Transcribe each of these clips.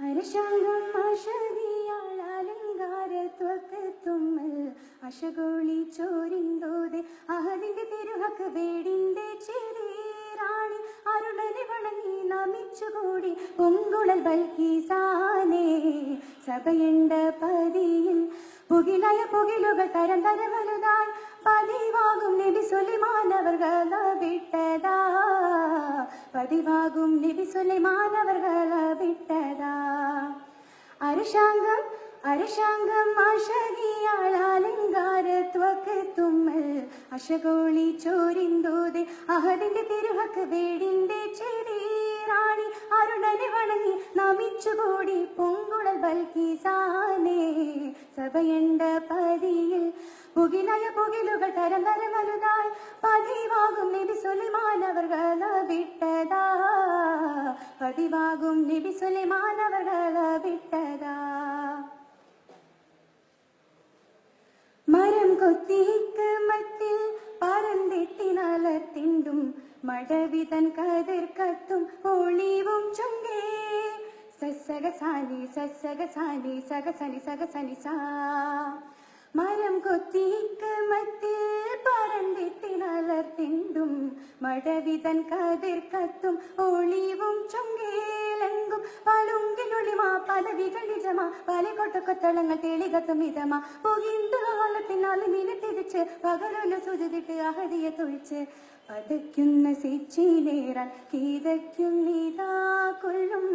അരശാംഗം അശതിയാൾ അലങ്കാരത്വക്കത്തുമ്മൽ അശകോളി ചോരിന്തോതെ അഹദിന്റെ തിരുഹക്ക് വേടിന്റെ ചെറിയറാണി അരുളനെ വണങ്ങി നമിച്ചുകൂടി പൊങ്കുളൽ ബൽക്കീസാനേ സഭയുണ്ട പതിയിൽ പുകിലയ പുകിലുകൾ തരം തരം വലുതായി പതിവാകും നബി സുലൈമാൻ അവർകൾ വിട്ടതാ പതിവാകും നബി സുലൈമാൻ അവർകൾ വിട്ടതാ അരശാംഗം അരശാംഗം അശകിയാൾ അലങ്കാരത്വക്കത്തുമ്മൽ അശകോളി ചോരിന്തോതെ അഹദിന്റെ തിരുഹക്ക് വേടിന്റെ ചെറിയറാണി അരുളനെ വണങ്ങി നമിച്ചുകൂടി പൊങ്കുളൽ ബൽക്കീസാനേ സഭയുണ്ട പതിയിൽ പുകിലയ പുകിലുകൾ തരം തരം വലുതായി പതിവാകും നബി സുലൈമാൻ അവർകൾ വിട്ടതാ പതിവാകും നബി സുലൈമാൻ അവർകൾ വിട്ടതാ മരം കൊത്തി ഹിക്മത്തിൽ പറന്തെത്തിനാലത്തിണ്ടും മടവിതൻ കതിർ കത്തും ഒളിവും ചുങ്കേ സസഗസാനി സസഗസാനി സഗസനി സഗസനി സാ മരം കൊത്തി ഹിക്മത്തിൽ പറന്തെത്തിനാലത്തിണ്ടും മടവിതൻ കതിർ കത്തും ഒളിവും ചുങ്കേലെങ്കും പളുങ്കിനുള്ളിമാ പദവികൾ നിജമാ പല കൊട്ടക്കൊത്തളങ്ങൾ തെളികത്തും മിതമാ പുകിന്തുകാലത്തിനാല് നിന്നെ തിരിച്ച് പകലൊന്ന് സുതിട്ട് അഹദിയെ തൊഴിച്ച് പതയ്ക്കുന്ന സിച്ചിലേറാൻ കീതയ്ക്കുന്നിതാ കൊല്ലും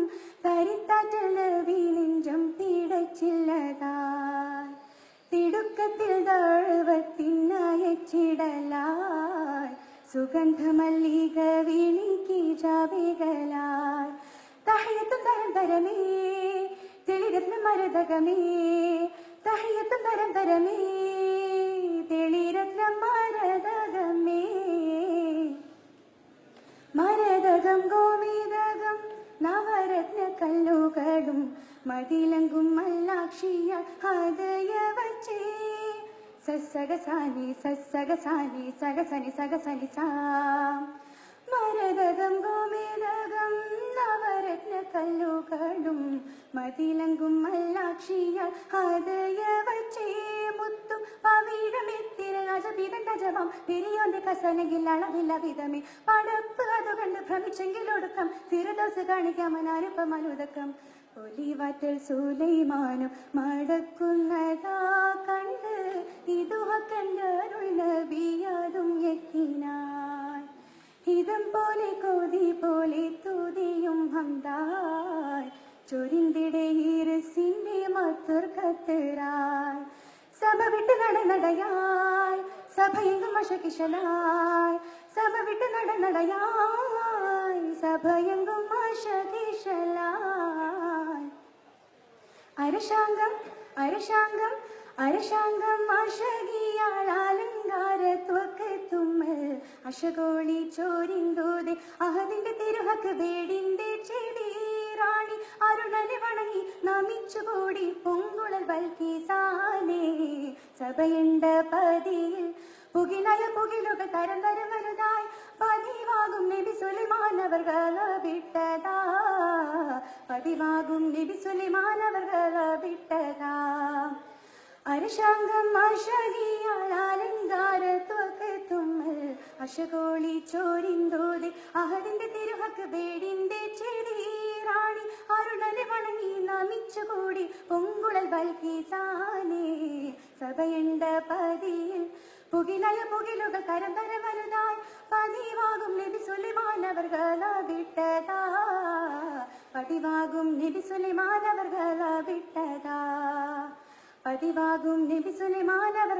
തരിത്താറ്റലവിനെഞ്ചം പിടച്ചില്ലതാ തിടുക്കത്തിൽ താഴ്വത്തിനയച്ചിടലായി സുഗന്ധമല്ലിക വിളിക്ക് ജാവികളായി തഹയ്യത്തും തരം തരമേ തെളിരത്ന മരതകമേ തഹയ്യത്തും തരം തരമേ തെളിരത്ന മരതകമേ മരതകം ഗോമേതകം നവരത്ന കല്ലുകളും മതിലങ്കും മല്ലാക്ഷിയ ഹൃദയ വച്ചേ സസഗസാനി സസഗസാനി സഗസനി സഗസനി സാ മരതകം ഗോമേതകം നവരത്ന കല്ലുകളും മതിലങ്കും മല്ലാക്ഷിയ ഹൃദയ വച്ചേ മുത്തും പവിഴമെത്തിര അജബീതൻ തജവം തിരിയോന്റെ കസനെങ്കിൽ അളവില്ല വിധമേ പടപ്പ് അതുകണ്ട് ഭ്രമിച്ചെങ്കിലൊടുക്കം തിരുദോസ് കാണിക്കാമൻ അനുപമനുദക്കം ഒലിവാറ്റൽ സുലൈമാനും മടക്കുന്നതാ കണ്ട് ഇതുഹ കണ്ടരുൾ നബിയാതും യക്കീനായി ഹിതം പോലെ കൊതി പോലെ തുതിയും ഹംദായി ചൊരിന്തിടെ ഈരസിന്റെ മത്തുർക്കത്തിറായി സഭ വിട്ട് നടനടയായി സഭയെങ്കും അശകിശലായി സഭ വിട്ട് നടനടയായി സഭയെങ്കും അശകിശലായി അരശാംഗം അരശാംഗം അരശാംഗം അശകിയാൾ അലങ്കാരത്വക്കത്തുമ്മൽ അശകോളി ചോരിന്തോതെ അഹദിന്റെ തിരുഹക്ക് വേടിന്റെ ചെറിയറാണി അരുളനെ വണങ്ങി നമിച്ചുകൂടി പൊങ്കുളൽ ബൽക്കീസാനേ സഭയുണ്ട പതിയിൽ പുകിലയ പുകിലുകൾ തരം തരം വലുതായി പതിവാകും നബി സുലൈമാൻ അവർകൾ വിട്ടതാ പതിവാകും നബി സുലൈമാൻ അവർകൾ വിട്ടതാ അരശാംഗം അശകിയാൾ അലങ്കാരത്വക്കത്തുമ്മൽ അശകോളി ചോരിന്തോതെ അഹദിന്റെ തിരുഹക്ക് വേടിന്റെ ചെറിയറാണി അരുളനെ വണങ്ങി നമിച്ചുകൂടി പൊങ്കുളൽ ബൽക്കീസാനേ സഭയുണ്ട പതിയിൽ പുകിലയ പുകിലുകൾ തരം തരം വലുതായി പതിവാകും നബി സുലൈമാൻ അവർകൾ വിട്ടതാ പതിവാകും നബി സുലൈമാൻ അവർകൾ വിട്ടതാ പതിവാകും നബി സുലൈമാൻ അവർ